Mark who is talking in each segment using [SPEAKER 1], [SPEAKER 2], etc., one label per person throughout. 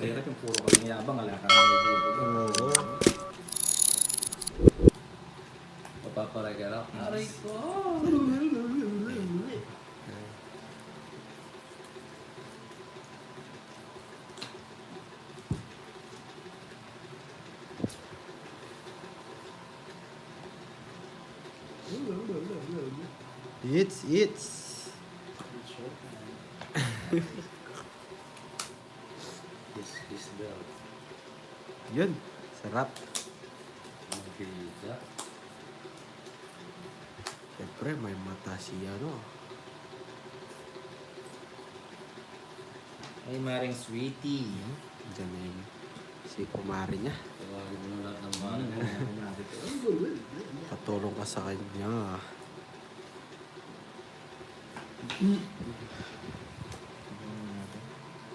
[SPEAKER 1] Mahirap yung puro kang yabang, wala kang niluluto.
[SPEAKER 2] Oo.
[SPEAKER 3] Mapaparay ka lang. Aray ko!
[SPEAKER 2] It's.
[SPEAKER 3] Is the
[SPEAKER 2] Yun. Sarap.
[SPEAKER 3] pizza.
[SPEAKER 2] Siyempre, may mata si ano.
[SPEAKER 1] Ay, maring sweetie.
[SPEAKER 2] Diyan na yun. Si kumari niya.
[SPEAKER 3] Tawagin mo na lahat ng
[SPEAKER 1] Ano
[SPEAKER 3] mga.
[SPEAKER 2] Patulong ka sa kanya.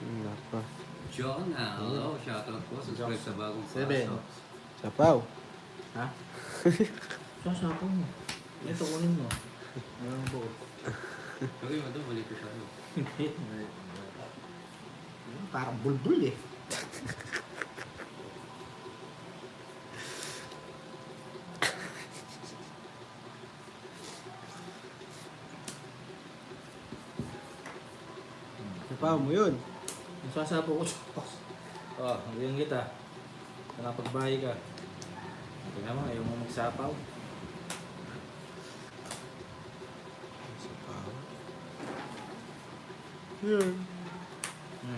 [SPEAKER 2] Napa.
[SPEAKER 3] John, hello. Shoutout po. Subscribe sa bagong
[SPEAKER 1] Seven.
[SPEAKER 3] pasok.
[SPEAKER 2] Sapaw.
[SPEAKER 1] Ha? Sasako mo. Ito, kunin mo. Ano po?
[SPEAKER 3] Gawin mo doon, balik ko siya.
[SPEAKER 1] Parang bulbul eh.
[SPEAKER 2] Sapaw mo yun.
[SPEAKER 1] Nasasapo ko sa box. Oh, hanggang kita. Nakapagbahay ka. Tingnan mo, ayaw mo magsapaw.
[SPEAKER 2] Sapaw. Yun.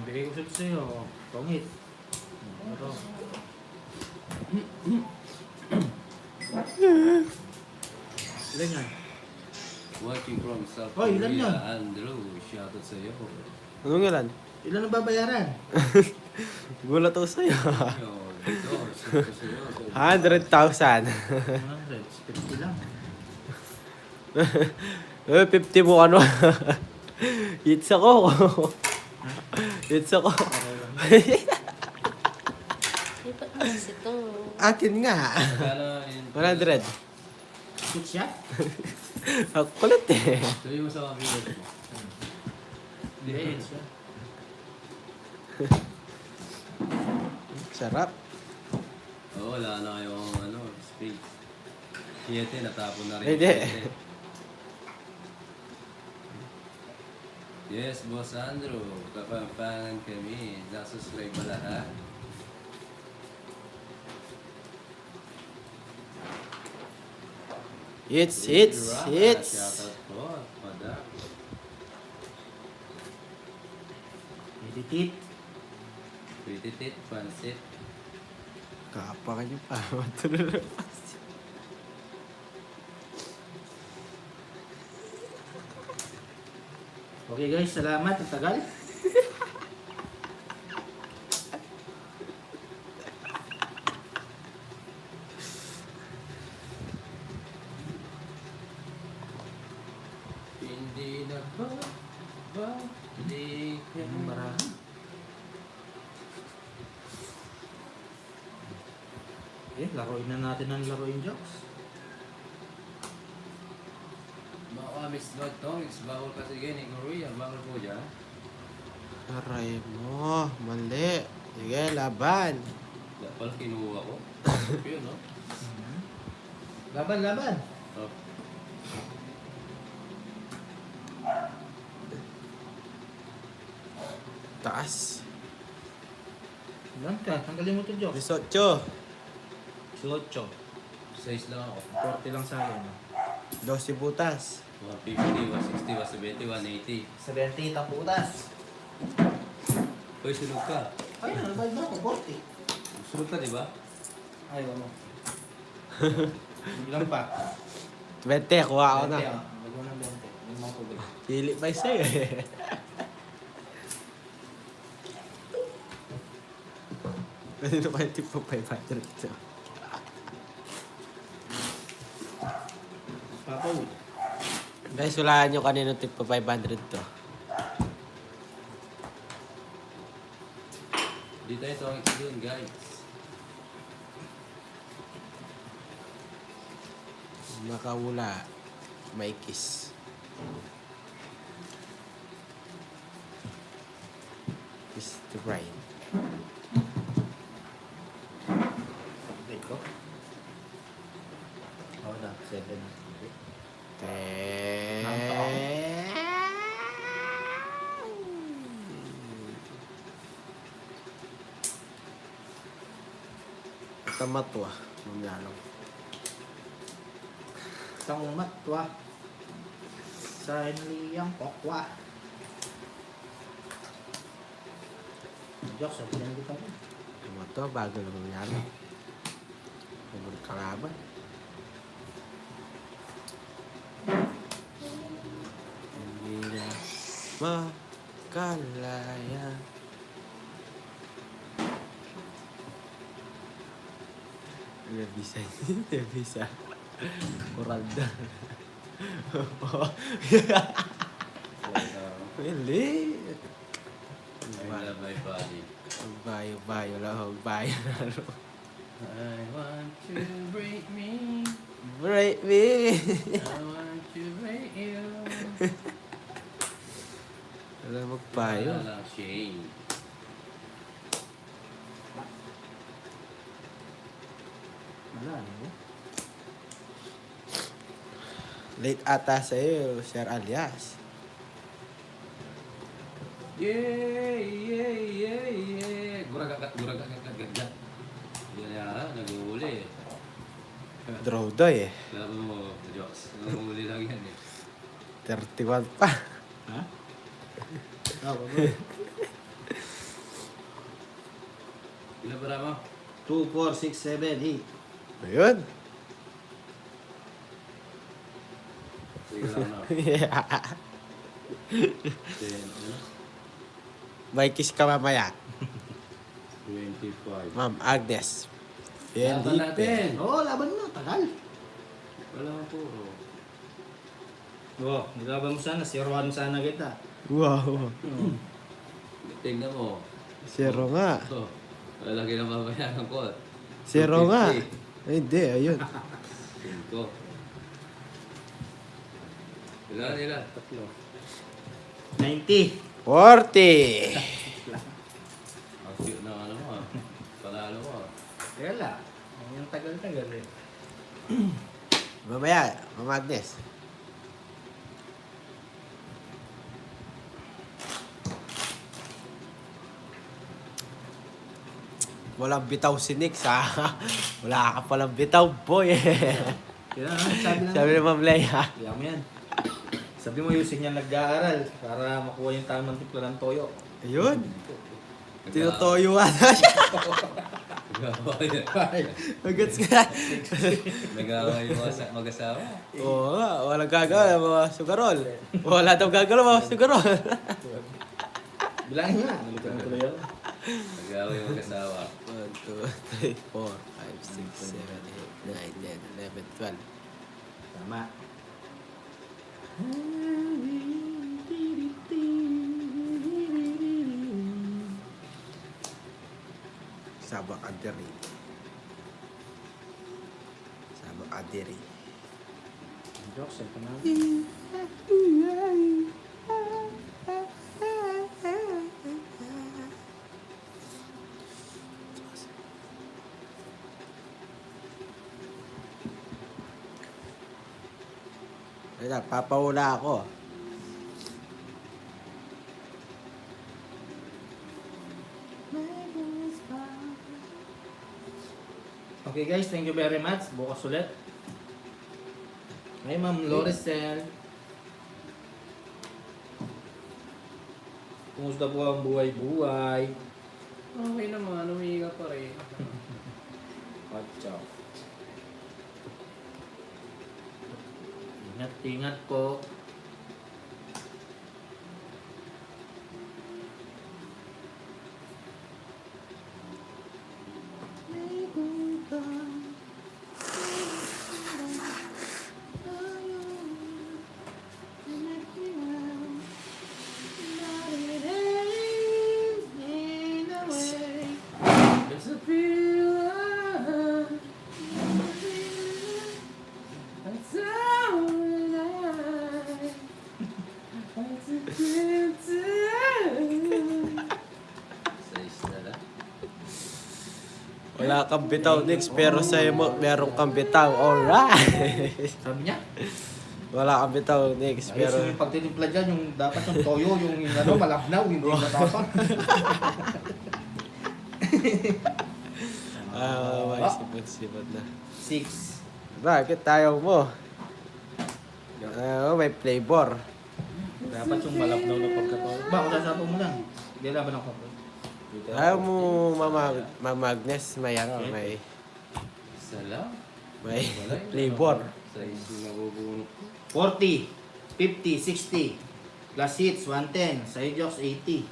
[SPEAKER 1] Bigay ko sa sa'yo. Pangit. Ito. Ilan yan?
[SPEAKER 3] Watching from South
[SPEAKER 1] Oh, ilan
[SPEAKER 3] Korea,
[SPEAKER 1] yun?
[SPEAKER 3] Andrew. Shoutout sa iyo.
[SPEAKER 2] Anong ilan?
[SPEAKER 1] Ilan ang babayaran?
[SPEAKER 2] Gulat ako sa'yo.
[SPEAKER 3] Yo, dito. Shoutout sa iyo.
[SPEAKER 2] 100,000.
[SPEAKER 1] 100. 50 lang.
[SPEAKER 2] 50 mo ano. Hits ako. Hits ako.
[SPEAKER 4] Lipat mo kasi ito.
[SPEAKER 2] Akin nga.
[SPEAKER 3] Kala in...
[SPEAKER 2] 100.
[SPEAKER 1] Shoot siya?
[SPEAKER 2] Ang kulit eh.
[SPEAKER 3] Sabi mo sa mga viewers mo.
[SPEAKER 1] Hindi, siya.
[SPEAKER 2] Sarap.
[SPEAKER 3] Oo, wala na kayong ano, space. 7, natapon na rin.
[SPEAKER 2] Hindi.
[SPEAKER 3] Yes, Boss Andrew. Kapampangan kami. Nasusubscribe ba lahat?
[SPEAKER 2] Hits.
[SPEAKER 3] Shoutout po. Madam.
[SPEAKER 1] Editit.
[SPEAKER 3] Pretty tit, pansit.
[SPEAKER 2] Kapakan niyo pa. Matulog.
[SPEAKER 1] Okay guys, salamat. Ang tagal.
[SPEAKER 3] Hindi na balikan.
[SPEAKER 1] Marami. Laruin na natin ang laruin jokes.
[SPEAKER 3] Mga Miss Dogtongs, bawal kasi ganyan ni Korea. Bawal po dyan.
[SPEAKER 2] Aray mo. Mali. Sige, laban.
[SPEAKER 3] Dapat pala kinuha ko. Yun, no?
[SPEAKER 1] Laban, laban.
[SPEAKER 3] Oh.
[SPEAKER 2] Taas.
[SPEAKER 1] Ilan ka? Tanggalin mo ito jokes.
[SPEAKER 2] 18.
[SPEAKER 1] 18.
[SPEAKER 3] 6 lang ako.
[SPEAKER 1] 40 lang sa akin.
[SPEAKER 2] 12 butas.
[SPEAKER 3] 150, 160, 170, 180.
[SPEAKER 1] 70 taputas.
[SPEAKER 3] Uy, sunog ka.
[SPEAKER 1] Ay, nalabay na ako. 40.
[SPEAKER 3] Sunog ka, di ba?
[SPEAKER 1] Ay, ano. Ilan pa?
[SPEAKER 2] 20. Kuha ako na.
[SPEAKER 1] 20, ah. Wag mo ng 20. Yung mga tubig.
[SPEAKER 2] Pili pa sa'yo eh. Kanino pa yung tip po 500 ito?
[SPEAKER 1] Papaw.
[SPEAKER 2] Guys, hulaan nyo kanino tip po 500 to.
[SPEAKER 3] Di tayo tawag doon, guys.
[SPEAKER 2] Makawula. May kiss. Kiss to Brian. Tamatwa. Mamaya lang.
[SPEAKER 1] Isang matwa. Sa inliyang kokwa. Diyos, sabi lang kita mo.
[SPEAKER 2] Tamatwa, bago lang mamaya lang. Huwag kalaban. Hindi na makalaya. Nabisa. Nabisa. Kuralda. Really?
[SPEAKER 3] I love my body.
[SPEAKER 2] Bayo-bayo lang. Bayo na.
[SPEAKER 3] I want to break me.
[SPEAKER 2] Break me.
[SPEAKER 3] I want to break you.
[SPEAKER 2] Alam magbayo.
[SPEAKER 3] Wala lang, Shane.
[SPEAKER 1] Wala, ano?
[SPEAKER 2] Late ata sa'yo, Sir Alias.
[SPEAKER 3] Yeah. Guragagat. Yan yara, nag-uuli.
[SPEAKER 2] Drowdoy eh.
[SPEAKER 3] Alam mo, Diyos, nag-uuli lang yan eh.
[SPEAKER 2] 31 pa.
[SPEAKER 1] Ha? Ah, bago.
[SPEAKER 3] Ilan para mo?
[SPEAKER 1] 2, 4, 6, 7, 8.
[SPEAKER 2] Ayun.
[SPEAKER 3] Sige lang na.
[SPEAKER 2] Yeah.
[SPEAKER 3] Then, ano?
[SPEAKER 2] May kiss ka mamaya.
[SPEAKER 3] 25.
[SPEAKER 2] Ma'am Agnes.
[SPEAKER 3] Laban natin!
[SPEAKER 1] Oo, laban na. Tagal.
[SPEAKER 3] Wala nga po.
[SPEAKER 1] Oo, nilaban mo sana. Siruan sana kita.
[SPEAKER 2] Wow.
[SPEAKER 3] Tingnan mo.
[SPEAKER 2] Zero nga.
[SPEAKER 3] Ito. Lalaki na babayaran ko.
[SPEAKER 2] Zero nga.
[SPEAKER 3] 250.
[SPEAKER 2] Ay, hindi. Ayun.
[SPEAKER 3] 5. Ilan?
[SPEAKER 1] Tatlo. 90.
[SPEAKER 2] 40.
[SPEAKER 3] Ang cute na ano mo ah. Panalo mo ah.
[SPEAKER 1] Kaya lang. Yung tagal-tagal eh.
[SPEAKER 2] Mamaya, Ma'am Agnes. Walang bitaw si Nix, ha? Wala ka palang bitaw, boy.
[SPEAKER 1] Kaya sabi lang.
[SPEAKER 2] Sabi ni Ma'am Leia.
[SPEAKER 1] Kaya mo yan. Sabi mo yung sinya nag-aaral para makuha yung tamang timpla ng toyo.
[SPEAKER 2] Ayun. Tinutoyo na siya. Magats ka.
[SPEAKER 3] Nagawa yung mga mag-asawa.
[SPEAKER 2] Oo nga, walang gagawin, mga sugarol. Wala daw gagawin, mga sugarol.
[SPEAKER 1] Bilangin nga. Nalitan ko yan.
[SPEAKER 3] Nagawa yung mag-asawa.
[SPEAKER 2] 1, 2, 3, 4, 5, 6, 7, 8, 9, 10, 11, 12.
[SPEAKER 1] Tama.
[SPEAKER 2] Sabak Adiri. Sabak Adiri.
[SPEAKER 1] Jokes, ito na.
[SPEAKER 2] Kaya, papahula ako.
[SPEAKER 1] Okay guys, thank you very much. Bukas ulit. Hi Ma'am Lorisel. Kumusta po ang buhay-buhay?
[SPEAKER 3] Okay naman, umiiga pa rin.
[SPEAKER 1] Pachaw. Ingat po.
[SPEAKER 3] There's a feeling.
[SPEAKER 2] Wala kang bitaw, Nix, pero sa mo, meron kang bitaw. Alright!
[SPEAKER 1] Sabi niya?
[SPEAKER 2] Wala kang bitaw, Nix,
[SPEAKER 1] Ayos
[SPEAKER 2] pero...
[SPEAKER 1] yung pagtitimpla dyan, yung dapat yung toyo, yung ano, malabnaw, hindi matapang.
[SPEAKER 2] May sipot-sipot na.
[SPEAKER 1] 6.
[SPEAKER 2] Bakit tayo mo? May flavor.
[SPEAKER 1] Dapat yung malabnaw na pagkatoyo. Ba, kung sasapo mo lang. Hindi laban ako.
[SPEAKER 2] Ayaw mo mamagnes, may ano, may
[SPEAKER 3] Isa lang.
[SPEAKER 2] flavor.
[SPEAKER 3] Sa isi nabubunot ko.
[SPEAKER 1] 40, 50, 60. Plus hits, 110. Sa'yo, Jokes, 80.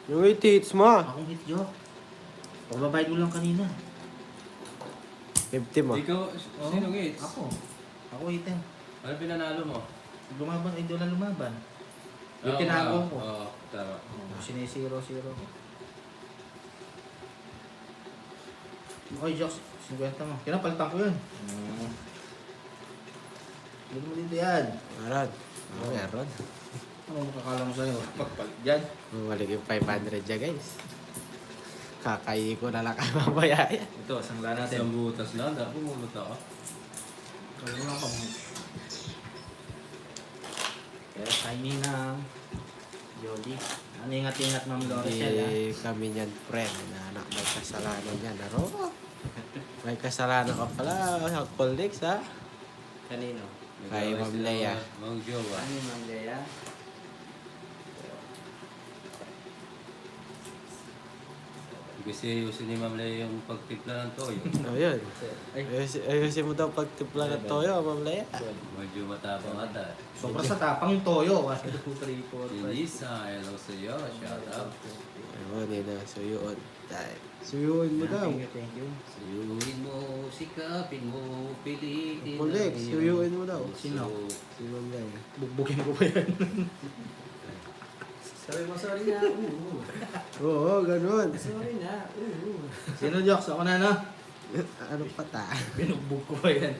[SPEAKER 2] Yung hits mo,
[SPEAKER 1] Akong hit, Jok. Pagbabayad mo lang kanina.
[SPEAKER 2] 50 mo.
[SPEAKER 3] Ikaw, sino Gates?
[SPEAKER 1] Ako. Ako 18.
[SPEAKER 3] Ano pinanalo mo?
[SPEAKER 1] Lumaban, ay doon lang lumaban. Yung
[SPEAKER 3] Oo,
[SPEAKER 1] tinago
[SPEAKER 3] oo,
[SPEAKER 1] ko.
[SPEAKER 3] Oo, tama.
[SPEAKER 1] Sinisiro-siro ko. Okay, Jokes. 50 mo. Kinapalitan ko yun. Hindi mo dito yan.
[SPEAKER 2] Meron. Meron.
[SPEAKER 1] Ano makakala mo sa'yo? Pagpalit dyan.
[SPEAKER 2] Bumalik yung 500 dyan, guys. Kakainin ko na lang kayo mamaya yan.
[SPEAKER 1] Ito, sangla natin.
[SPEAKER 3] Isang butas lang, dapat bumulot ako.
[SPEAKER 1] Kaya mo lang kami. Kaya timing ng Jolly. Ano ingat-ingat, Ma'am Loricel, ha?
[SPEAKER 2] Hindi kami niyan, friend. Anak, may kasalanan yan. Aro? May kasalanan ka pala sa colleagues, ha?
[SPEAKER 1] Kanino?
[SPEAKER 2] Kay Ma'am Leia.
[SPEAKER 3] Mang Jowa.
[SPEAKER 1] Ano yung Ma'am Leia?
[SPEAKER 3] Kasi ayusin ni Ma'am Leia yung pagtimpla ng toyo.
[SPEAKER 2] Oh, yun.
[SPEAKER 1] Ay,
[SPEAKER 2] Ayusin mo daw pagtipla ng toyo, Ma'am Leia.
[SPEAKER 3] Medyo matapang ata.
[SPEAKER 1] sobra sa tapang yung toyo. 1, 2, 3, 4,
[SPEAKER 3] Si
[SPEAKER 1] 5.
[SPEAKER 3] Lisa, hello sa iyo. Shout out.
[SPEAKER 2] Ayun, yun na. Suyuon. Suyuon mo daw.
[SPEAKER 1] Thank you.
[SPEAKER 3] Suyuin mo, sikapin mo, pilitin.
[SPEAKER 2] Colleagues, suyuin mo daw.
[SPEAKER 1] Sino?
[SPEAKER 2] Si Ma'am Leia.
[SPEAKER 1] Bugbugin ko pa yan.
[SPEAKER 3] Sabi mo, sorry na.
[SPEAKER 2] Oo, ganun.
[SPEAKER 3] Sorry na.
[SPEAKER 1] Sino, Jokes? Ako na, no?
[SPEAKER 2] Ano pa ta?
[SPEAKER 1] Binugbog ko pa yan.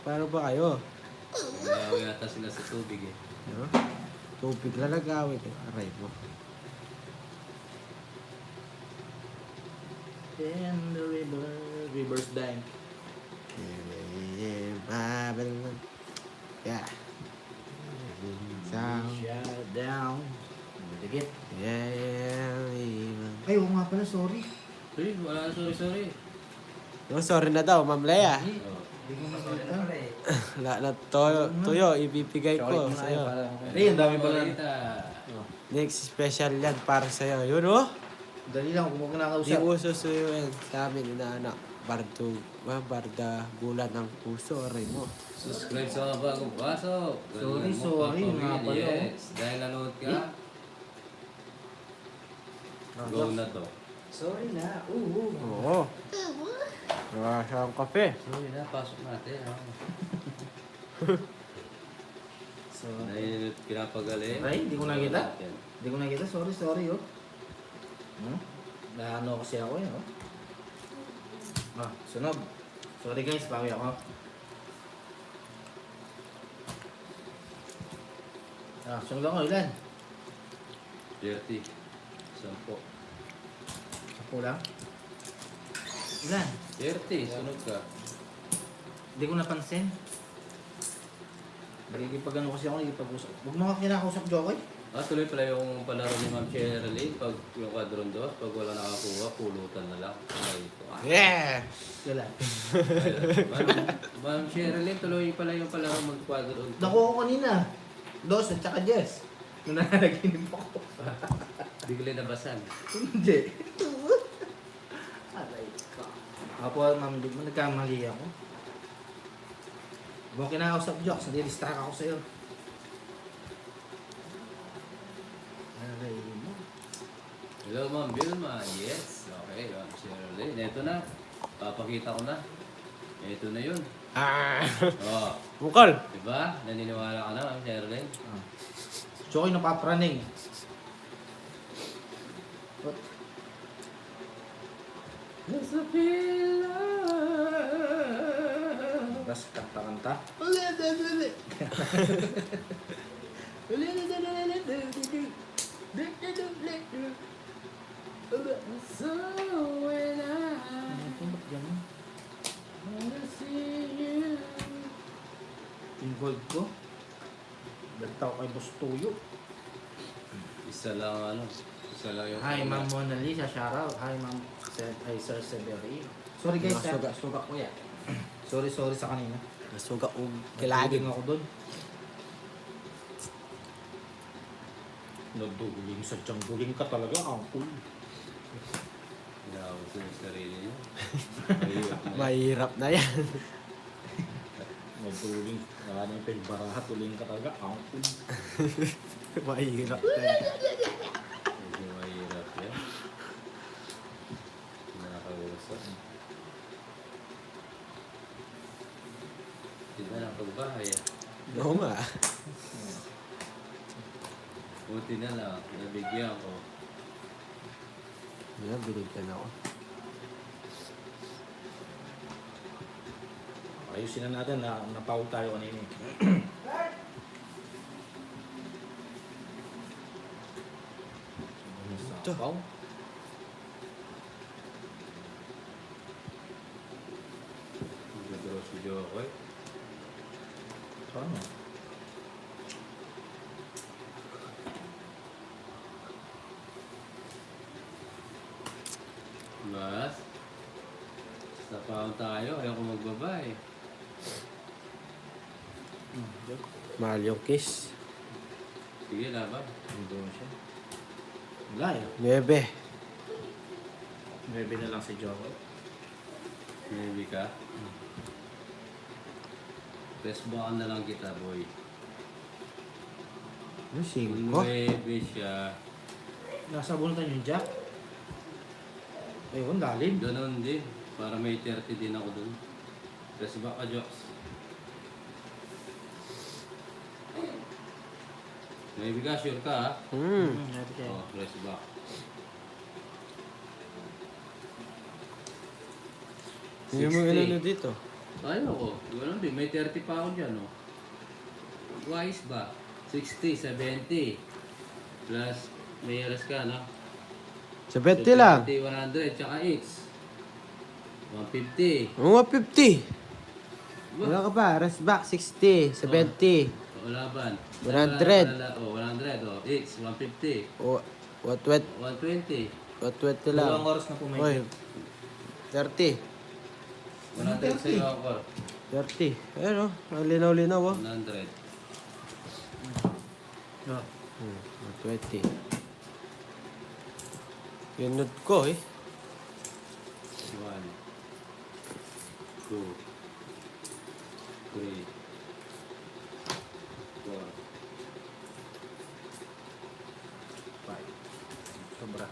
[SPEAKER 2] Paano ba kayo?
[SPEAKER 3] Nagawa yata sila sa tubig eh.
[SPEAKER 2] No? Tubig na nag-awit. Aray mo.
[SPEAKER 1] In the river, river's dime.
[SPEAKER 2] Yeah. Sound.
[SPEAKER 1] Shut down. Maligit.
[SPEAKER 2] Yeah.
[SPEAKER 1] Ay, oo nga pala, sorry.
[SPEAKER 3] Hey, wala, sorry.
[SPEAKER 2] No, sorry na daw, Ma'am Leia.
[SPEAKER 3] Oh.
[SPEAKER 1] Hindi ko makita.
[SPEAKER 2] Wala na tuyo, ibibigay ko sa'yo.
[SPEAKER 1] Ay, ang dami pala.
[SPEAKER 2] Next special yan para sa'yo. Yun oh.
[SPEAKER 1] Dali lang, kung
[SPEAKER 2] Di
[SPEAKER 1] kinakausap.
[SPEAKER 2] uso sa'yo yan. Sa amin, inaanak. Barda gulan ng puso. Aray mo.
[SPEAKER 3] Subscribe sa mga bagong pasok.
[SPEAKER 1] Sorry,
[SPEAKER 3] Galingan mo,
[SPEAKER 1] sorry,
[SPEAKER 3] Papa
[SPEAKER 1] nga
[SPEAKER 3] Will.
[SPEAKER 1] pala, oh.
[SPEAKER 3] Yes, dahil nanood ka. Go na to.
[SPEAKER 1] Sorry na.
[SPEAKER 2] Oo. Sa kape.
[SPEAKER 3] Sorry na, pasok natin.
[SPEAKER 1] So,
[SPEAKER 3] Dahil pinapagaling.
[SPEAKER 1] Ay, hindi ko nakita. Hindi ko nakita. Sorry, oh. Naano kasi ako yun, oh. Sunog. Sorry guys, bawi ako. Sunog ako, ilan?
[SPEAKER 3] 30. 10.
[SPEAKER 1] Ako lang. Ilan?
[SPEAKER 3] 30, sunog ka.
[SPEAKER 1] Hindi ko napansin. Pag ano kasi ako, nagipag-usap. Huwag mo ka kinakausap, Jokoy.
[SPEAKER 3] Tuloy pala yung palaro ni Ma'am Sherilyn. Pag yung quadron dos, pag wala nakakuha, pulutan na lang. Ay, ito.
[SPEAKER 2] Yeah!
[SPEAKER 1] Wala.
[SPEAKER 3] Ma'am Sherilyn, tuloy pala yung palaro mag-quadron.
[SPEAKER 1] Nakuha ko kanina. Dos at saka Jess. Nung nanaginip ako.
[SPEAKER 3] Bigla nabasan.
[SPEAKER 1] Hindi. Aray ka. Ako, ma'am, nagkamali ako. Huwag mo kinakausap, Jokes. Nadi-distract ako sa'yo. Aray mo.
[SPEAKER 3] Hello, Ma'am Vilma. Yes. Okay, Ma'am Sherilyn. Ito na. Papakita ko na. Ito na yun. Oh,
[SPEAKER 2] Bukal!
[SPEAKER 3] diba? Naniniwala ka na, Ma'am Sherilyn?
[SPEAKER 1] Jokoy napapraning. What?
[SPEAKER 3] Nasa pila.
[SPEAKER 1] Tapos kanta-kanta.
[SPEAKER 3] So when
[SPEAKER 1] Ito, ba't ganun?
[SPEAKER 3] wanna see you.
[SPEAKER 1] Involved ko. Bagtaw kay Boss Tuyo.
[SPEAKER 3] Isa lang isa lang yung
[SPEAKER 1] Hi, Ma'am Mona Lisa. Shoutout. Hi, Ma'am Sir Severin. Sorry guys, suga ko yan. Sorry sa kanina.
[SPEAKER 2] Nasuga og
[SPEAKER 1] Kilagin
[SPEAKER 2] kilagin.
[SPEAKER 1] ako doon. Naduguling sa tiyangguling ka talaga, angkol.
[SPEAKER 3] Hinawag ko yung sarili niya. Mahirap na.
[SPEAKER 2] Mahirap na yan.
[SPEAKER 1] Naduguling. Ano yung pagbaraha, tuling ka talaga, angkol.
[SPEAKER 2] Mahirap na yan.
[SPEAKER 3] Medyo mahirap yan. Nakakausap. Hindi na lang pagbahay ah.
[SPEAKER 2] Oo nga.
[SPEAKER 3] Buti na lang, nabigyan ko.
[SPEAKER 2] Yan, binigyan ako.
[SPEAKER 1] Ayusin na natin, napaul tayo kanina.
[SPEAKER 2] Ito.
[SPEAKER 1] Sapaw.
[SPEAKER 3] Nag-draw si Jokoy.
[SPEAKER 1] Paano?
[SPEAKER 3] Mas, sa paon tayo, ayaw ko magbaba eh.
[SPEAKER 2] Mahal yung kiss.
[SPEAKER 3] Sige, laban.
[SPEAKER 1] Hindi mo siya. Wala eh.
[SPEAKER 2] 9.
[SPEAKER 1] 9 na lang si Joko.
[SPEAKER 3] Maybe ka. Facebookan na lang kita, boy.
[SPEAKER 2] Ano, 5?
[SPEAKER 3] Maybe siya.
[SPEAKER 1] Nasa bunutan yung Jack. Ayun, lalim.
[SPEAKER 3] Ganon din. Para may 30 din ako dun. Facebook ka, Jokes. Maybe ka, sure ka ha?
[SPEAKER 1] Sabi siya.
[SPEAKER 3] Oh, press back.
[SPEAKER 2] Hindi mo inano dito.
[SPEAKER 3] Ayaw ko. Ganon din. May 30 pa ako dyan, oh. Twice ba? 60, 70. Plus, may years ka, no?
[SPEAKER 2] 70 lang.
[SPEAKER 3] 100, tsaka X. 150.
[SPEAKER 2] Oo, 50. Wala ka pa. Rest back, 60, 70.
[SPEAKER 3] O, laban.
[SPEAKER 2] 100.
[SPEAKER 3] O, 100. O, X, 150.
[SPEAKER 2] O, what 20
[SPEAKER 3] 120.
[SPEAKER 2] lang.
[SPEAKER 1] Dalawang oras na po may
[SPEAKER 2] Oy, 30.
[SPEAKER 3] 100 sa'yo ako.
[SPEAKER 2] 30. Ayun o, ang linaw-linaw o.
[SPEAKER 3] 100.
[SPEAKER 1] Ah,
[SPEAKER 2] 20. Yunod ko eh.
[SPEAKER 3] 1, 2, 3, 4.
[SPEAKER 1] 5. Sobra.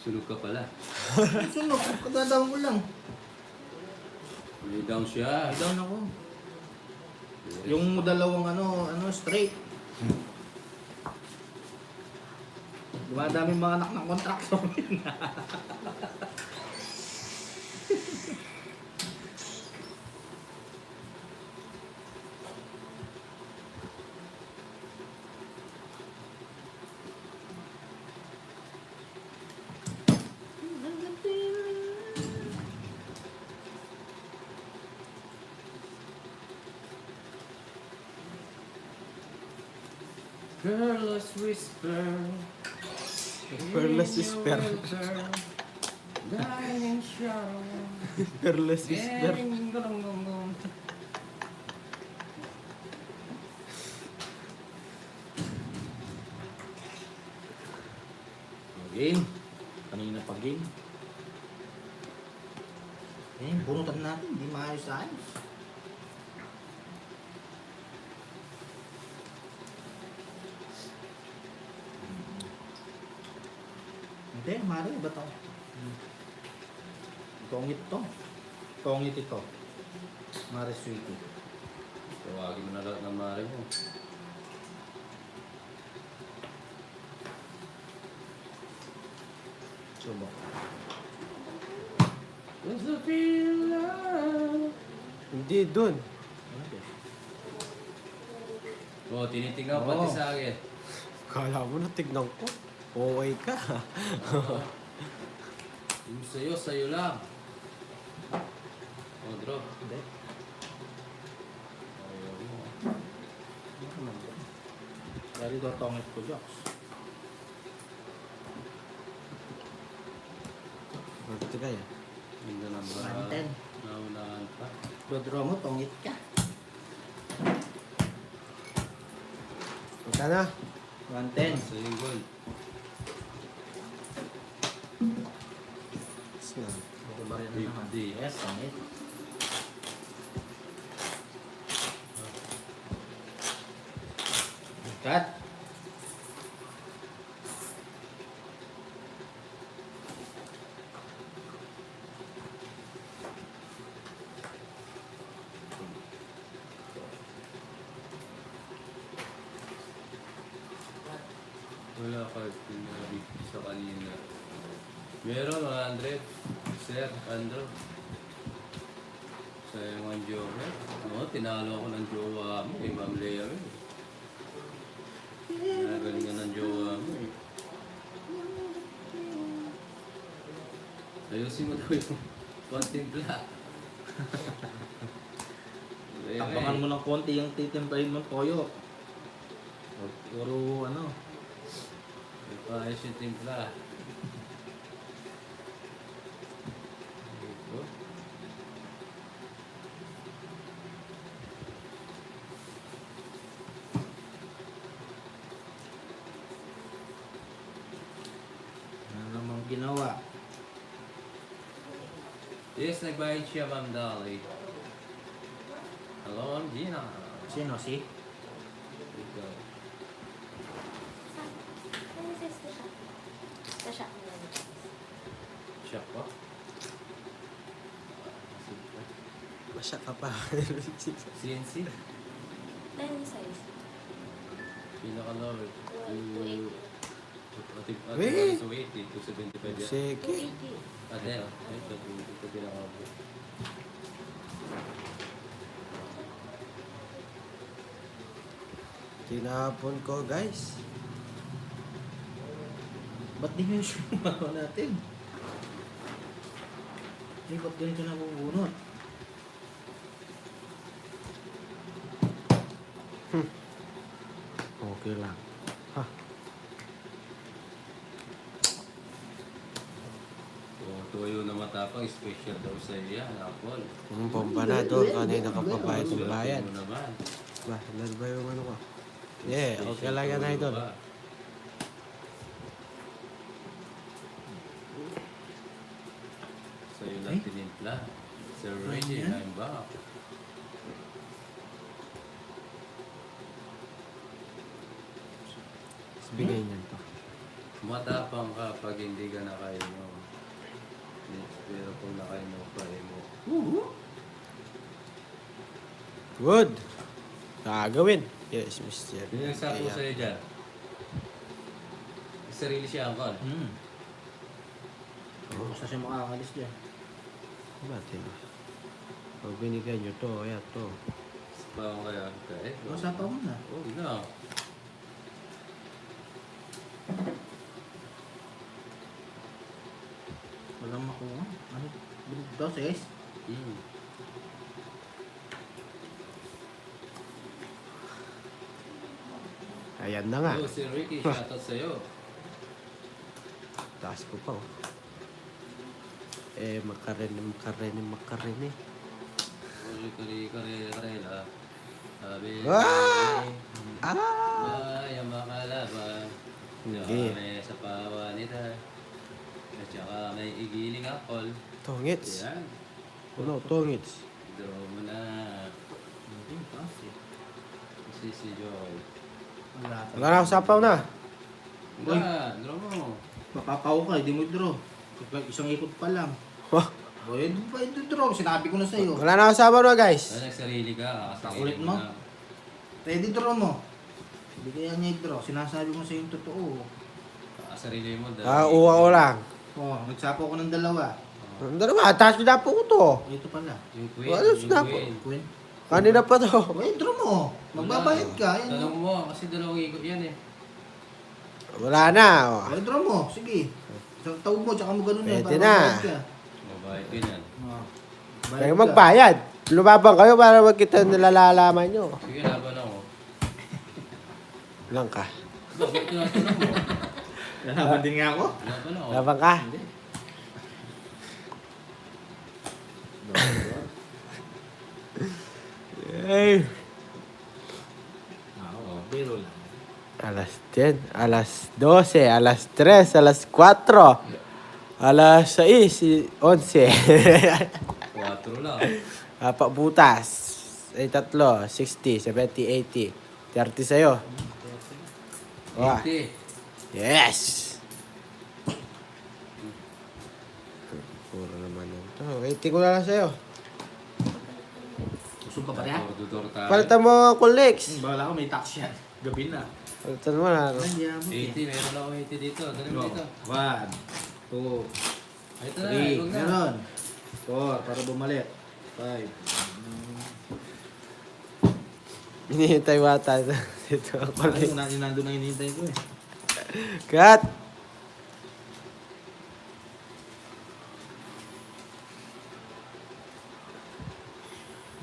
[SPEAKER 3] Sunog ka pala.
[SPEAKER 1] Sunog, kadadawang ko lang.
[SPEAKER 3] Lay down siya.
[SPEAKER 1] Ay, down ako. Yung dalawang straight. Dumadaming mga anak ng kontraktor.
[SPEAKER 3] Careless whisper.
[SPEAKER 2] Perless whisper.
[SPEAKER 3] Dying shadow.
[SPEAKER 2] Perless whisper.
[SPEAKER 1] Game. Kanina pa game. Bunutan natin. Hindi maayos-ayos. Hindi, mari. Ba't ako? Tongit to. Tongit ito. Mari sweetie.
[SPEAKER 3] Tawagin mo na lahat ng mare mo.
[SPEAKER 1] Subo.
[SPEAKER 3] What's the feel love?
[SPEAKER 2] Hindi dun.
[SPEAKER 1] Ano ba?
[SPEAKER 3] Oo, tinitingnan ko
[SPEAKER 1] Oo.
[SPEAKER 3] pati sa akin.
[SPEAKER 2] Kala mo na tignan ko. Okay ka.
[SPEAKER 3] Oo. Yung sa'yo lang. Oh, drop.
[SPEAKER 1] Hindi.
[SPEAKER 3] Ayaw mo.
[SPEAKER 1] Ano naman yan? Dahil daw tongit ko, Joks.
[SPEAKER 2] Ito kaya.
[SPEAKER 3] Ganda ng ba?
[SPEAKER 1] 110.
[SPEAKER 3] Naunahan pa.
[SPEAKER 1] Dodro mo, tongit ka.
[SPEAKER 2] Magkano?
[SPEAKER 1] 110.
[SPEAKER 3] Sa yung gold.
[SPEAKER 2] Sige.
[SPEAKER 1] Ito ba rin na naman?
[SPEAKER 3] 50.
[SPEAKER 1] Yes, tongit. Cut.
[SPEAKER 3] Wala ka sinabi sa kanina. Meron 100. Sir, Andrew. Sayang ang jowa. Oo, tinalo ako ng jowa mo eh, Ma'am Lea. Nagalingan ng jowa mo eh. Ayusin mo daw yung konting black.
[SPEAKER 1] Tapangan mo ng konti yung titimplahin mo toyo. O, puro ano.
[SPEAKER 3] Paayos yung timpla. Ito.
[SPEAKER 1] Ano namang ginawa?
[SPEAKER 3] Yes, nagbayad siya, Ma'am Dolly. Hello, Ma'am Gina.
[SPEAKER 1] Sino si?
[SPEAKER 3] Ikaw.
[SPEAKER 4] Ano sa siya? Sa siya.
[SPEAKER 3] Siya pa?
[SPEAKER 2] Masya ka pa.
[SPEAKER 3] CNC?
[SPEAKER 4] Dahil yung size.
[SPEAKER 3] Pinaka-lower.
[SPEAKER 4] 280.
[SPEAKER 2] Wait!
[SPEAKER 3] 280, 275 yan.
[SPEAKER 2] Sige.
[SPEAKER 4] 280.
[SPEAKER 3] Ate, oh. Ito pinaka-lower.
[SPEAKER 2] Tinapon ko, guys.
[SPEAKER 1] Ba't di nyo yung ano natin? Eh, ba't ganito nabubunot?
[SPEAKER 2] Okay lang. Ha.
[SPEAKER 3] Oh, tuyo na matapang, special daw sa iya, Apple.
[SPEAKER 2] Yung bomba na doon, kanina ka pa bayad ng
[SPEAKER 3] Swerte
[SPEAKER 2] bayan.
[SPEAKER 3] mo naman.
[SPEAKER 2] Ba, ilan ba yung ano ko? Yeah, okay lang yan, idol.
[SPEAKER 3] Ba? Sa'yo lang tinimpla. Sir Reggie,
[SPEAKER 1] yan?
[SPEAKER 3] I'm back.
[SPEAKER 2] Bigay niyan to.
[SPEAKER 3] Matapang ka pag hindi ka nakainom. Pero kung nakainom pa, mo.
[SPEAKER 2] Good. Gagawin. Yes, Mr.
[SPEAKER 3] Binagsak ko sa'yo dyan. Sarili siya ang call.
[SPEAKER 1] Basta siya makakalis dyan.
[SPEAKER 2] Batin. Pag binigay nyo to, ayan to.
[SPEAKER 3] Pa ako kaya. Eh,
[SPEAKER 1] Usapan mo na.
[SPEAKER 3] oh, na.
[SPEAKER 1] Walang makuha. Ano? Bilog daw, sis?
[SPEAKER 3] Hmm.
[SPEAKER 2] Ayan na nga.
[SPEAKER 3] Oh, si Ricky, shoutout sa'yo.
[SPEAKER 2] Taas ko pa, oh. Eh, makarene.
[SPEAKER 3] Uli karela. Sabi
[SPEAKER 2] Ah!
[SPEAKER 3] niya,
[SPEAKER 2] Ah!
[SPEAKER 3] ay, ang makalaban.
[SPEAKER 2] Hindi.
[SPEAKER 3] Tsaka may sa pawa nita. At saka may igiling apple.
[SPEAKER 2] Tongits.
[SPEAKER 3] Yan.
[SPEAKER 2] Ano, tongits.
[SPEAKER 3] Draw mo na.
[SPEAKER 1] Hindi, kasi.
[SPEAKER 3] Kasi si Joy.
[SPEAKER 1] Wala
[SPEAKER 2] Wala na, usapaw na.
[SPEAKER 1] Uy.
[SPEAKER 3] Nga, draw mo.
[SPEAKER 1] Makakaw ka, hindi mo draw. Isang ikot pa lang.
[SPEAKER 2] Wah,
[SPEAKER 1] O, hindi pa ito draw. Sinabi ko na sa'yo.
[SPEAKER 2] wala na, usapaw na, guys.
[SPEAKER 3] Ay, nagsarili ka.
[SPEAKER 1] Kakulit mo? Ready draw mo. Hindi kaya niya i-draw. Sinasabi mo sa'yo yung totoo.
[SPEAKER 3] Sarili mo.
[SPEAKER 2] Uwa ko lang.
[SPEAKER 1] O, nagsapo ko ng dalawa.
[SPEAKER 2] Ano naman, taas ko na po to.
[SPEAKER 1] O, ito pala.
[SPEAKER 3] Yung queen.
[SPEAKER 2] Wala,
[SPEAKER 3] Yung
[SPEAKER 2] snap.
[SPEAKER 3] queen.
[SPEAKER 1] Queen.
[SPEAKER 2] Kanina pa to.
[SPEAKER 5] Withdraw mo. Magbabayad ka. Yan.
[SPEAKER 3] Tanong mo, kasi dalawang ikot yan eh.
[SPEAKER 2] Wala na. Oh.
[SPEAKER 5] Withdraw mo. Sige. Tawag mo, tsaka mo ganun yan.
[SPEAKER 2] Pwede
[SPEAKER 5] para
[SPEAKER 2] na.
[SPEAKER 5] magbayad ka.
[SPEAKER 3] Mabait ka yan.
[SPEAKER 5] Oh.
[SPEAKER 2] Kaya magbayad. Lumabang kayo para wag kita nilalalaman nyo.
[SPEAKER 3] Sige, laban ako.
[SPEAKER 2] Lang ka.
[SPEAKER 3] Bakit tinatanong mo?
[SPEAKER 5] Lalaban din nga ako.
[SPEAKER 3] Laban ako.
[SPEAKER 2] Labang ka.
[SPEAKER 5] Hindi.
[SPEAKER 2] Ay.
[SPEAKER 5] Oo, biro lang.
[SPEAKER 2] Alas 10, alas 12, alas 3, alas 4, alas 6, 11.
[SPEAKER 3] 4 lang.
[SPEAKER 2] Apak butas. Ay tatlo, 60, 70, 80. 30 sa'yo. Wah.
[SPEAKER 3] 80.
[SPEAKER 2] Yes! Puro naman yun. 80 ko na lang sa'yo.
[SPEAKER 5] Usog ka pa rin.
[SPEAKER 3] Dudor tayo.
[SPEAKER 2] Palitan mo ang Colex.
[SPEAKER 5] Bala ko, may tax yan. Gabi na.
[SPEAKER 2] Palitan mo na. Ano?
[SPEAKER 5] Nandiyan mo.
[SPEAKER 3] 80, meron ako 80 dito. Dali mo dito.
[SPEAKER 5] 1, 2,
[SPEAKER 3] Ito na,
[SPEAKER 5] 3,
[SPEAKER 3] huwag na.
[SPEAKER 5] meron. 4, para bumalik. 5.
[SPEAKER 2] Hinihintay bata dito ang Colex.
[SPEAKER 5] Ay, nandun na hinihintay ko eh.
[SPEAKER 2] Cut!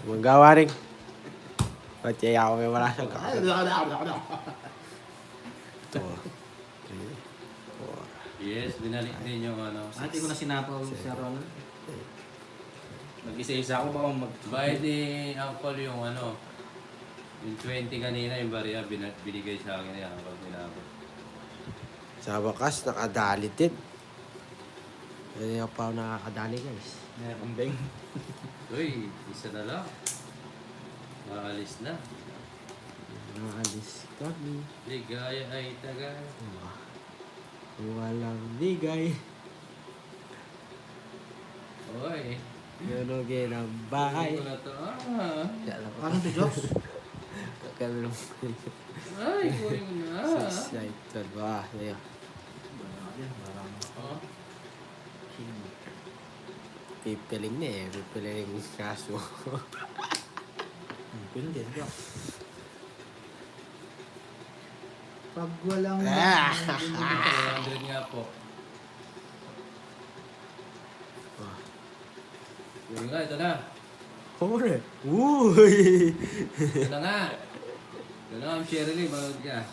[SPEAKER 2] Magawa rin. Ba't kaya ako may wala siyang
[SPEAKER 5] Ay,
[SPEAKER 2] kakal? Ito.
[SPEAKER 3] Yes, binalik din yung ano.
[SPEAKER 5] Hindi ko na sinapaw si Ronald. Nag-isa-isa ako baka
[SPEAKER 3] Bayad ni Uncle yung ano. Yung 20 kanina, yung barya, binigay sa akin yan. Pag binabot.
[SPEAKER 2] Sa wakas, nakadali din. Hindi ako pa ako nakakadali, guys.
[SPEAKER 5] May kambing.
[SPEAKER 3] Uy, isa na lang. Maalis na.
[SPEAKER 2] Naalis kami.
[SPEAKER 3] Ligaya ay tagal.
[SPEAKER 2] Walang ligay.
[SPEAKER 3] Oy.
[SPEAKER 2] Ganugin ang bahay.
[SPEAKER 3] Ano na to? Ah.
[SPEAKER 5] Paano to, Joks?
[SPEAKER 2] Kakalong.
[SPEAKER 3] Ay, kunin mo na.
[SPEAKER 2] Excited ba? Ayun.
[SPEAKER 3] Oh.
[SPEAKER 2] Pipiling na eh. Pipiling kaso.
[SPEAKER 5] Pwede din, Joks. Pag walang...
[SPEAKER 3] 400 nga po. Yun nga, ito na.
[SPEAKER 2] Hore! Uy!
[SPEAKER 3] Ito na nga. Ito na nga, ang Sherilyn, manood ka.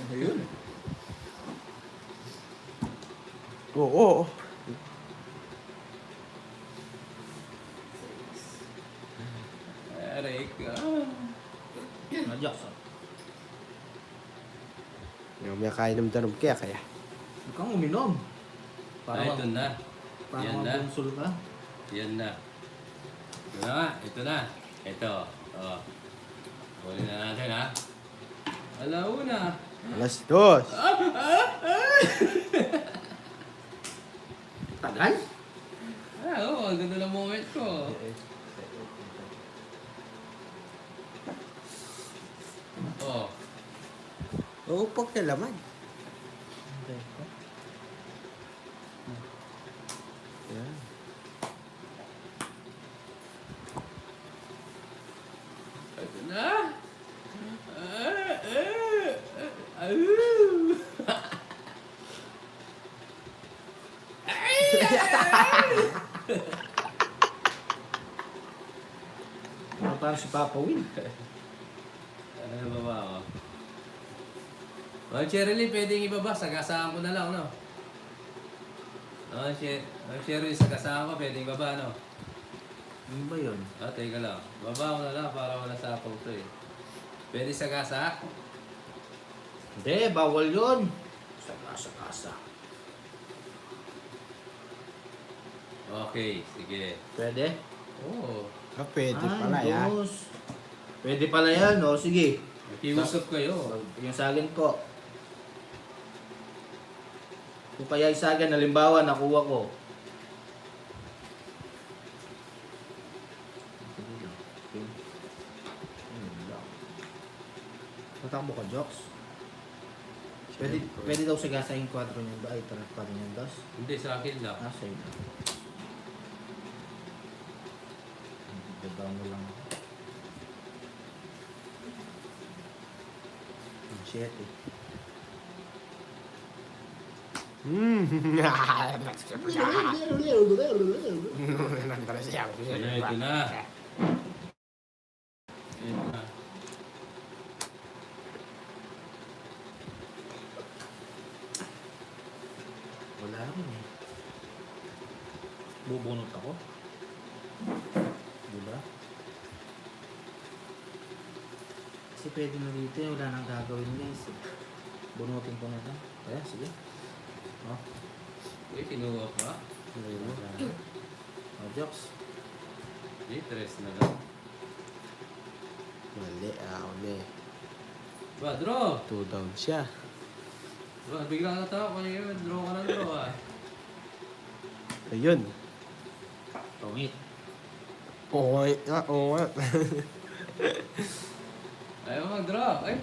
[SPEAKER 5] Ayun.
[SPEAKER 2] Oo.
[SPEAKER 3] Aray ka.
[SPEAKER 5] Ano, Joks?
[SPEAKER 2] Yung may kainom danom kaya.
[SPEAKER 5] Huwag kang uminom.
[SPEAKER 3] Ah, ito na.
[SPEAKER 5] Para
[SPEAKER 3] Yan na.
[SPEAKER 5] mabunsul ka.
[SPEAKER 3] Yan na. Ito na nga. Ito na. Ito. Oh. Huli na natin, ha? Alauna.
[SPEAKER 2] Alas 2.
[SPEAKER 5] Tagal?
[SPEAKER 3] Ah, oo. Ang ganda ng moment ko. Oh.
[SPEAKER 2] Uupok na laman. Yan.
[SPEAKER 3] Ito na.
[SPEAKER 5] Parang si Papa Will.
[SPEAKER 3] Ano ba ba ako? Oh, Sherilyn, pwedeng ibaba. Sagasaan ko na lang, no? Sherilyn, sagasaan ko. Pwedeng ibaba, no?
[SPEAKER 5] Ano ba yun?
[SPEAKER 3] Ah, teka lang. Baba ko na lang para wala sapaw to eh. Pwede sagasa?
[SPEAKER 5] Hindi, bawal yun. Sa kasa.
[SPEAKER 3] Okay, sige.
[SPEAKER 5] Pwede?
[SPEAKER 3] Oo.
[SPEAKER 2] Ah, pwede pala yan.
[SPEAKER 5] Diyos. Pwede pala yan, o. Sige.
[SPEAKER 3] Makiusap kayo.
[SPEAKER 5] Yung sagin ko. Kung kaya yung sagin, halimbawa, nakuha ko. Tatakbo ka, Joks. Pwede daw sa gasa yung 4 niyan ba? Ay, 3 pa rin yung dos.
[SPEAKER 3] Hindi, sa akin lang.
[SPEAKER 5] Ah, sa'yo na. Down mo lang ako. Ang shit eh.
[SPEAKER 3] Ayan, ito na. Ito na.
[SPEAKER 5] Wala rin eh. Bubunot ako. Diba? Kasi pwede na dito eh. Wala nang gagawin guys eh. Bunutin ko na ito. Kaya sige. Oh.
[SPEAKER 3] Uy, kinuha pa.
[SPEAKER 5] Oh, jokes.
[SPEAKER 3] Hindi, tres na lang.
[SPEAKER 2] Mali, ako na eh.
[SPEAKER 3] Ba, draw!
[SPEAKER 2] 2 down siya.
[SPEAKER 3] Ba, bigla ka tao. Kaya yun, draw ka na draw ah.
[SPEAKER 2] Ayun.
[SPEAKER 5] Tongit.
[SPEAKER 2] Oo nga, oo nga.
[SPEAKER 3] Ayaw mo mag-draw. Ay!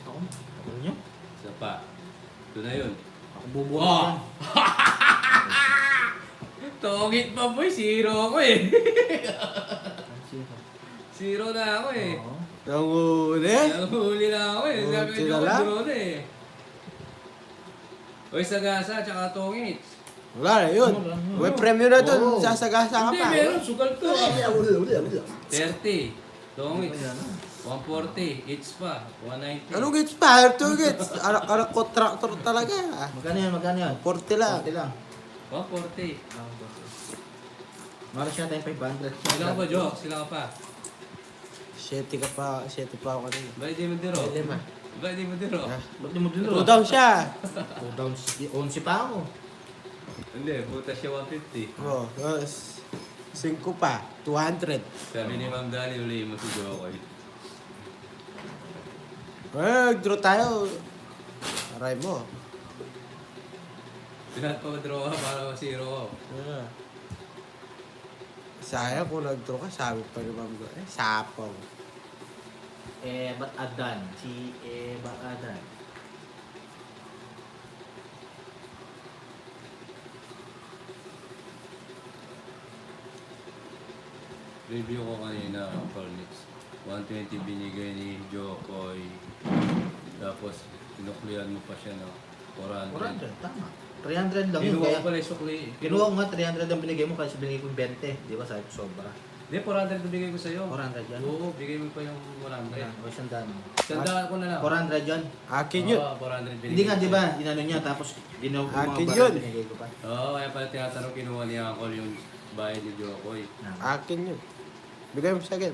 [SPEAKER 5] Ako? Ako nyo?
[SPEAKER 3] Isa pa. Ito na yun.
[SPEAKER 5] Ako bubunot
[SPEAKER 3] Oh!
[SPEAKER 5] yan.
[SPEAKER 3] Tongit pa boy, zero ako eh.
[SPEAKER 5] Ang sino?
[SPEAKER 3] Zero na ako eh.
[SPEAKER 5] Oo.
[SPEAKER 2] Nanguli?
[SPEAKER 3] Nahuli na ako eh. Sabi ko
[SPEAKER 2] Sila
[SPEAKER 3] yung
[SPEAKER 2] lang?
[SPEAKER 3] draw na eh. Uy, sagasa, tsaka tongit.
[SPEAKER 2] Wala na yun.
[SPEAKER 5] Wala na.
[SPEAKER 2] May premyo na to.
[SPEAKER 5] Oo.
[SPEAKER 2] Sasagasa ka
[SPEAKER 3] Hindi,
[SPEAKER 2] pa.
[SPEAKER 3] meron. Sugal to. 30. Tongit.
[SPEAKER 5] Wala na.
[SPEAKER 3] 140. Each pa. 190.
[SPEAKER 2] Anong gets pa? 2 gets. Anak contractor talaga.
[SPEAKER 5] Magkano yan? Magkano yan?
[SPEAKER 2] 40 lang.
[SPEAKER 5] 40 lang.
[SPEAKER 3] 140.
[SPEAKER 5] Maras siya tayong 500.
[SPEAKER 3] Sila ka ba, Jo? Sila ka pa.
[SPEAKER 2] 7 ka pa. 7 pa ako kanina.
[SPEAKER 3] Ba, di mo diro?
[SPEAKER 2] Lima.
[SPEAKER 3] Ba, di mo diro?
[SPEAKER 2] Ah,
[SPEAKER 5] Ba't di mo dilo?
[SPEAKER 2] 2 down siya.
[SPEAKER 5] 2 down. 11 pa ako.
[SPEAKER 3] Hindi, buta siya 150.
[SPEAKER 2] Oh, 5 pa. 200.
[SPEAKER 3] Sabi ni Ma'am Dali, uli mo si Jokoy.
[SPEAKER 2] Draw tayo. Aray mo.
[SPEAKER 3] Pinatpa-draw ka para ma-zero ko.
[SPEAKER 2] Yeah. Sayang kung nag-draw ka, sabi pa ni Ma'am Go. Sapong.
[SPEAKER 5] Ba't Adan? Si ba't Adan?
[SPEAKER 3] Review ko kanina, Cornix. 120 binigay ni Jokoy. Tapos, pinuklian mo pa siya, no? 400.
[SPEAKER 5] 400, tama. 300 lang yun.
[SPEAKER 3] Kinuha
[SPEAKER 5] Kaya,
[SPEAKER 3] ko pala yung sukli.
[SPEAKER 5] kinuha ko nga 300 ang binigay mo kasi binigay ko 20. Di ba sabi ko sobra?
[SPEAKER 3] Hindi, 400 na bigay ko sa'yo.
[SPEAKER 5] 400 yan?
[SPEAKER 3] Oo, bigay mo pa yung 100.
[SPEAKER 5] O, isang daan mo.
[SPEAKER 3] Sandaan ko na lang.
[SPEAKER 5] 400 yan?
[SPEAKER 2] Akin yun.
[SPEAKER 3] Oo, 400 binigay
[SPEAKER 5] Hindi nga,
[SPEAKER 3] ko
[SPEAKER 5] di
[SPEAKER 3] sa'yo.
[SPEAKER 5] ba? Inano niya, tapos ginawa ko
[SPEAKER 2] Akin
[SPEAKER 5] mga
[SPEAKER 2] yun.
[SPEAKER 5] barang binigay ko pa.
[SPEAKER 3] Oo, kaya pala tinatanong kinuha ni Uncle yung bayad ni Jokoy.
[SPEAKER 2] Akin yun. Bigay mo sa akin.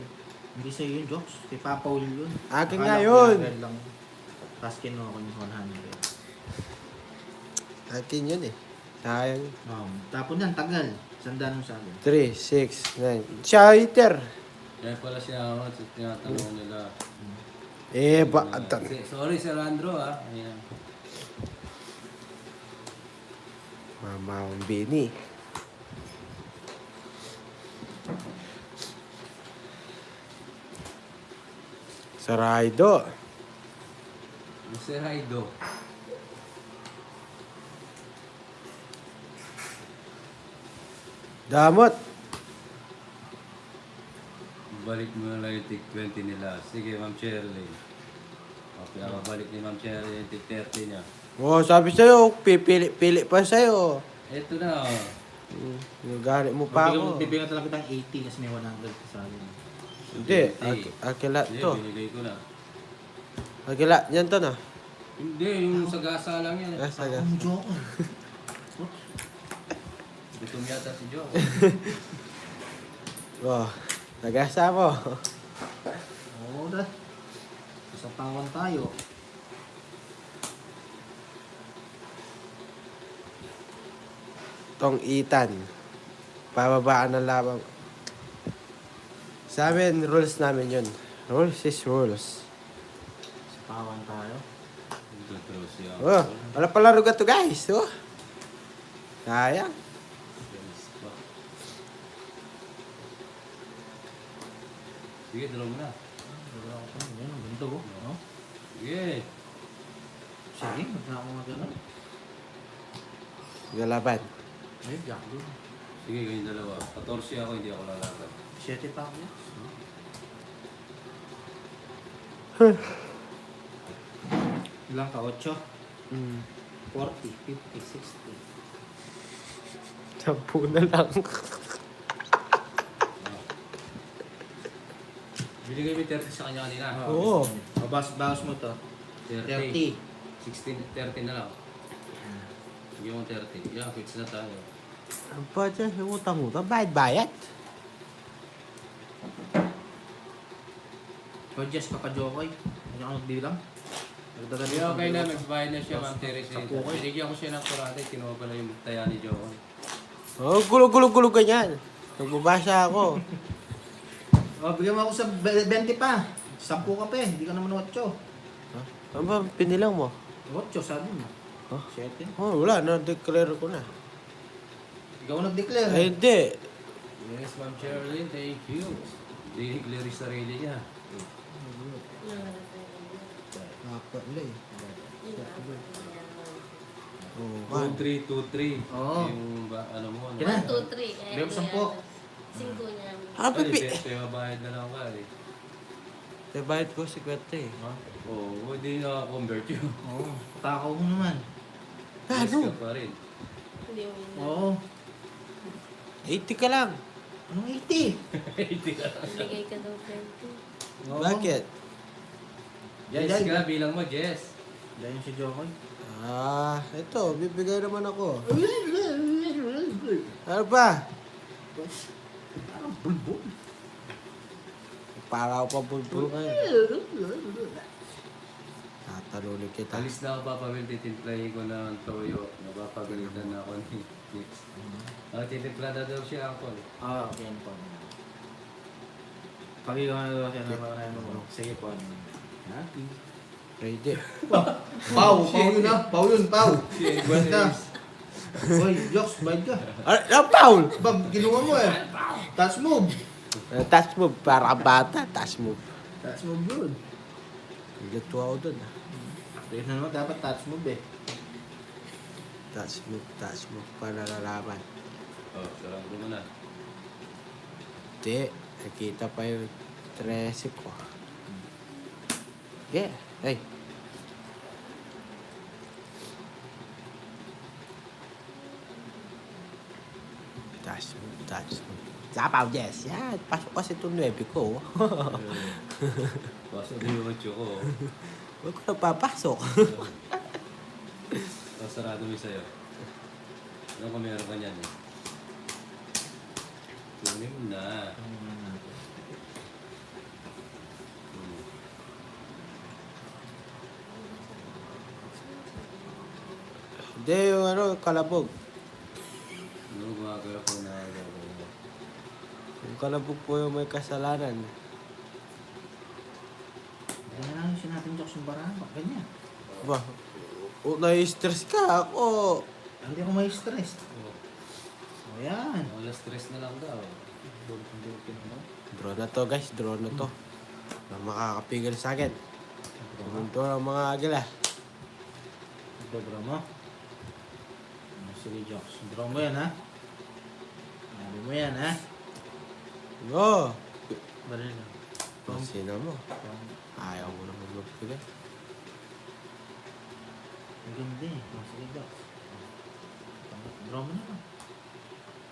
[SPEAKER 5] Hindi sa'yo yun, Jokes. Kay Papa Will yun.
[SPEAKER 2] Akin
[SPEAKER 5] Akala
[SPEAKER 2] nga
[SPEAKER 5] ko
[SPEAKER 2] yun.
[SPEAKER 5] 100 lang. Tapos kinuha ko yung 100.
[SPEAKER 2] Akin yun eh. Sayang.
[SPEAKER 5] Tapon yan, tagal. Sandaan mo sa akin.
[SPEAKER 2] 3, 6, 9. Siya hitter.
[SPEAKER 3] Kaya pala siya ako, tinatanong nila. Sorry, Sir Andrew ah. Ayan.
[SPEAKER 2] Mama ang Bini. Saraido.
[SPEAKER 3] Mr. Raido.
[SPEAKER 2] Damot.
[SPEAKER 3] Balik mo na lang yung tig 20 nila. Sige, Ma'am Shirley. Okay, balik ni Ma'am Shirley yung tig 30 niya.
[SPEAKER 2] Oh, sabi sa'yo, pipili pa sa'yo.
[SPEAKER 3] Ito na oh.
[SPEAKER 2] Galit mo pa ako.
[SPEAKER 5] Bibigyan talaga kitang 80 kasi may 100 sa akin.
[SPEAKER 2] Hindi, akila
[SPEAKER 3] Hindi,
[SPEAKER 2] to.
[SPEAKER 3] binigay ko na.
[SPEAKER 2] Akila, yan to na.
[SPEAKER 3] Hindi, yung sagasa lang yan.
[SPEAKER 2] Saga.
[SPEAKER 5] Ang joke.
[SPEAKER 3] Gutom yata si Joe.
[SPEAKER 2] Oh, nagasa mo.
[SPEAKER 5] Oo, da. Sa tawan tayo.
[SPEAKER 2] Tong Itan. Pababaan ng labang. Sa amin, rules namin yun. Rules is rules.
[SPEAKER 5] Sa tawan tayo.
[SPEAKER 3] Nagtatraw siya.
[SPEAKER 2] Oh, wala pala rugat to guys. Oh. Sayang.
[SPEAKER 3] Sige, draw mo na.
[SPEAKER 5] Wala ako pa. Yan, ang ganda ko. No?
[SPEAKER 3] Sige.
[SPEAKER 5] Sige, magna ako mga gano'n.
[SPEAKER 2] Galaban.
[SPEAKER 5] Ay, jack doon.
[SPEAKER 3] Sige, kayong dalawa. 14 ako, hindi ako lalagay.
[SPEAKER 5] 7 pa ako. Ilang ka? 8?
[SPEAKER 2] Hmm.
[SPEAKER 5] 40, 50, 60.
[SPEAKER 2] 10 na lang.
[SPEAKER 3] Binigay mo yung 30 sa kanya kanina.
[SPEAKER 2] Oo.
[SPEAKER 5] Bawas mo to.
[SPEAKER 3] 30.
[SPEAKER 5] 30.
[SPEAKER 3] 16, 30 na lang. Sige mo 30. Yeah, quits na tayo.
[SPEAKER 2] Ang pa dyan, yung utang-utang, bayad-bayad.
[SPEAKER 5] Pwediyas ka pa, Jokoy. Ano ka magbilang? Nagdadali
[SPEAKER 3] Hindi, okay na.
[SPEAKER 5] ng
[SPEAKER 3] Nagbayad na siya, Ma'am Teresa. Binigyan ko siya ng kurate. Kinuha pala yung taya ni Joon.
[SPEAKER 2] Oh, gulog-gulog-gulog ganyan. Nagbabasa ako.
[SPEAKER 5] Oh, bigyan mo ako sa 20 pa. 10 ka pa eh. Hindi ka naman 8.
[SPEAKER 2] Ha? Ano ba pinilang mo?
[SPEAKER 5] 8, sabi mo.
[SPEAKER 2] Huh?
[SPEAKER 5] 7.
[SPEAKER 2] Oh, wala. Na-declare ko na.
[SPEAKER 5] Ikaw nag-declare.
[SPEAKER 2] Ay, hindi.
[SPEAKER 3] Yes, Ma'am Sherilyn. Thank you. Diniglear yung sarili niya.
[SPEAKER 2] Nakapala eh.
[SPEAKER 4] Yung
[SPEAKER 2] Oh,
[SPEAKER 3] 2-3, 2-3.
[SPEAKER 5] Oo.
[SPEAKER 3] Yung ano mo. Ano?
[SPEAKER 5] Kailan?
[SPEAKER 4] 1, 2, 3. Kaya
[SPEAKER 5] Bigyan mo 10.
[SPEAKER 4] 5 niya.
[SPEAKER 2] Ah, pipi.
[SPEAKER 3] Kaya bayad na lang ka eh.
[SPEAKER 2] Eh, bayad ko 50 eh.
[SPEAKER 3] Oo, hindi na-convert yun.
[SPEAKER 5] Oo. Takaw mo naman.
[SPEAKER 3] Yes
[SPEAKER 2] Ano?
[SPEAKER 3] ka pa rin.
[SPEAKER 4] Hindi mo yun.
[SPEAKER 5] Oo.
[SPEAKER 2] 80 ka lang.
[SPEAKER 5] Anong 80?
[SPEAKER 4] Bigay ka daw 20.
[SPEAKER 5] Oo.
[SPEAKER 2] Bakit?
[SPEAKER 3] Yes ka, bilang mo, Jess.
[SPEAKER 5] Dahil si Jokoy.
[SPEAKER 2] Ah, ito. Bibigay naman ako. Ano ba?
[SPEAKER 5] Parang bulbul.
[SPEAKER 2] Para ako pa bulbul ngayon. Tatalunin kita.
[SPEAKER 3] Alis na ako, Papa Will. Titimplahin ko ng toyo. Napapagalitan na ako ni Nix. Titimpla na daw siya ako.
[SPEAKER 5] Ah, okay. Ano po? Pag-iwan na siya na mo. Sige po. Happy.
[SPEAKER 2] Ready.
[SPEAKER 5] Pau yun ah. Pau yun, Pau. Bayad ka. Uy, Jokes, bayad ka.
[SPEAKER 2] Ah, Paul!
[SPEAKER 5] Bab, ginawa mo eh. Touch move.
[SPEAKER 2] Touch move. Para kang bata. Touch move.
[SPEAKER 5] Touch move yun.
[SPEAKER 2] Natuwa ako dun.
[SPEAKER 5] Tignan naman, dapat touch move eh.
[SPEAKER 2] Touch move. Touch move. Para nalaman.
[SPEAKER 3] Oh, sarang mo na.
[SPEAKER 2] Hindi. Nakita pa yung 13 ko. Yeah. Hey. Touch move. Touch move. Sapaw, yes. Yan. Pasok kasi itong 9 ko.
[SPEAKER 3] Basta di mo ko.
[SPEAKER 2] Huwag ko nagpapasok.
[SPEAKER 3] Sarado mo sa'yo. Ano kung meron ka niyan eh? Kunin mo na.
[SPEAKER 2] Hindi, yung ano, kalabog.
[SPEAKER 3] Ano gumagala po na gagawin?
[SPEAKER 2] Yung kalabog po yung may kasalanan.
[SPEAKER 5] Ganyan lang yung sinatong Jokes yung barahan. Ganyan.
[SPEAKER 2] Ba, na-stress ka ako.
[SPEAKER 5] Hindi ako may stress. O yan.
[SPEAKER 3] Wala stress na lang daw.
[SPEAKER 2] Draw na to guys, draw na to. Na makakapigil sa akin. Pumunto ng mga agila.
[SPEAKER 5] Draw mo. Sige, Jokes. Draw mo yan, ha? Sabi mo yan, ha?
[SPEAKER 2] Go!
[SPEAKER 5] Bali lang.
[SPEAKER 2] Sino mo? Ayaw mo naman magbigay.
[SPEAKER 5] Ang ganda eh. Sige, Jokes. Draw mo na lang.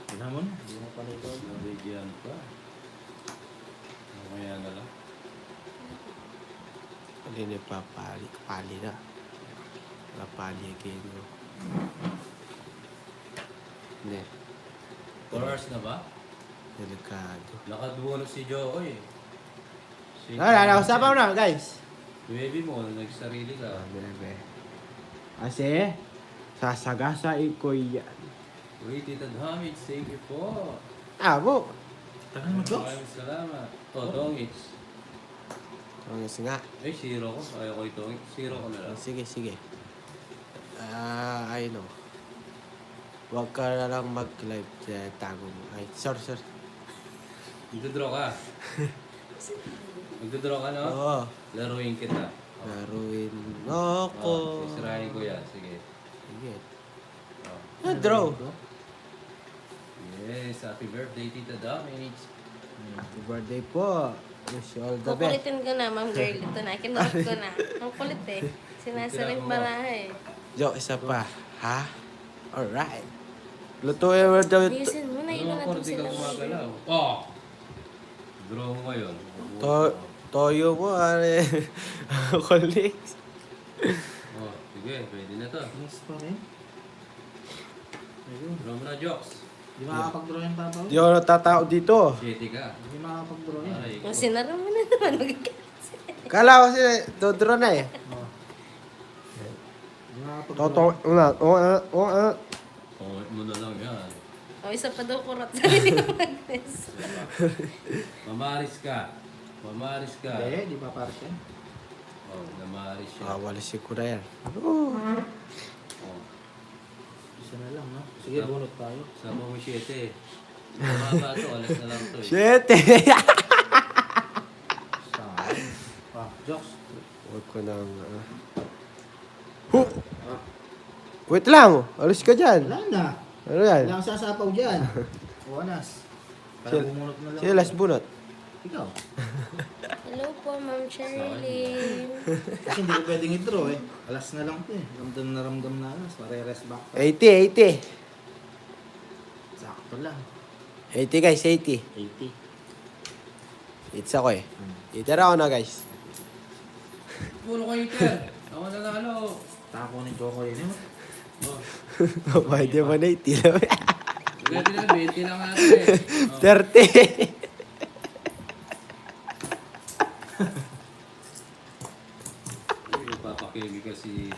[SPEAKER 5] Tignan mo na. Hindi mo pala ito.
[SPEAKER 3] Nabigyan pa. Mamaya na lang.
[SPEAKER 2] Hindi na papali. Pali na. Papali again mo. Hindi.
[SPEAKER 3] 4 hours na ba?
[SPEAKER 2] Delikado.
[SPEAKER 3] Nakaduwa na si Jokoy eh.
[SPEAKER 2] Usapan mo na guys.
[SPEAKER 3] Baby mo, nagsarili ka.
[SPEAKER 2] Bebe. Kasi, sasagasain ko yan.
[SPEAKER 3] Uy, Tita Dhamit, thank you po.
[SPEAKER 2] Abo!
[SPEAKER 5] Tagal mo, Jokes.
[SPEAKER 3] Maraming salamat. Tongits.
[SPEAKER 2] Ang nga.
[SPEAKER 3] Eh, zero ko. Ayaw ko ito. Zero ko na lang.
[SPEAKER 2] Sige, sige. I know. Huwag ka na lang mag-live. Tago mo. Ay, sorry.
[SPEAKER 3] Magdodraw ka. Magdodraw ka, no?
[SPEAKER 2] Oo.
[SPEAKER 3] Laruin kita.
[SPEAKER 2] Laruin ako.
[SPEAKER 3] Sisirahin ko yan. Sige.
[SPEAKER 2] Sige.
[SPEAKER 3] Oh.
[SPEAKER 2] Draw.
[SPEAKER 3] Yes, happy birthday, Tita Damage.
[SPEAKER 2] Happy birthday po. Wish you all the best.
[SPEAKER 4] Kukulitin ko na, ma'am girl. Ito na, kinurot ko na. Ang kulit eh. Sinasaring baraha eh.
[SPEAKER 2] Joke, isa pa. Ha? Alright. Lutuin mo daw ito.
[SPEAKER 4] Ayusin mo na, ilan na
[SPEAKER 3] Ano
[SPEAKER 4] ito
[SPEAKER 3] di ka
[SPEAKER 4] sila.
[SPEAKER 3] gumagalaw? Oh! Draw mo ngayon.
[SPEAKER 2] Toyo mo, are. Colleagues.
[SPEAKER 3] Oh, sige, pwede na to.
[SPEAKER 5] Yes pa rin. Ayun.
[SPEAKER 3] Draw mo na, Jokes.
[SPEAKER 5] Di makakapag-draw yung papa ko.
[SPEAKER 2] Di ako natatao dito.
[SPEAKER 3] 7 ka.
[SPEAKER 5] Hindi makakapag-draw yan.
[SPEAKER 3] Ay,
[SPEAKER 4] Kung sinara mo na naman, magkakasi.
[SPEAKER 2] Kala ko kasi dodro na eh.
[SPEAKER 5] Oh. Di makakapag-draw.
[SPEAKER 2] Toto, una,
[SPEAKER 3] comment mo na lang yan.
[SPEAKER 4] O, isa pa daw kurot sa hindi mo nag-miss.
[SPEAKER 3] Mamaris ka. Mamaris ka.
[SPEAKER 5] Hindi, di pa para siya.
[SPEAKER 3] Oh, namaris siya.
[SPEAKER 2] walisin ko na yan.
[SPEAKER 3] Oh,
[SPEAKER 5] Isa na lang, no? Sige, bunot tayo.
[SPEAKER 3] sama mo 7. Mababa to, alas na lang to eh.
[SPEAKER 2] Shit!
[SPEAKER 5] Saan? Ah, jokes.
[SPEAKER 2] Huwag ko nang... Wait lang! Alis ka dyan!
[SPEAKER 5] Wala na.
[SPEAKER 2] Ano yan?
[SPEAKER 5] Wala kang sasapaw dyan. Buwanas. Para
[SPEAKER 2] Sila-
[SPEAKER 5] bumunot na lang.
[SPEAKER 2] Sino last bunot?
[SPEAKER 5] Ikaw.
[SPEAKER 4] Hello po, Ma'am Sherilyn.
[SPEAKER 5] Kasi hindi ko pwedeng i-draw eh. Alas na lang ito eh. Ramdam na alas. Pare-rest back.
[SPEAKER 2] 80.
[SPEAKER 5] Sakto lang.
[SPEAKER 2] 80 guys, 80.
[SPEAKER 5] 80.
[SPEAKER 2] It's ako eh. Itira ako na guys.
[SPEAKER 3] Puro kayo, Ter. Ako nanalo.
[SPEAKER 5] Tako ni Joko yun eh.
[SPEAKER 3] Oh,
[SPEAKER 2] Pwede mo na 80 lang.
[SPEAKER 3] pwede na, 20 lang natin eh. Oh.
[SPEAKER 2] 30.
[SPEAKER 3] Papakemi kasi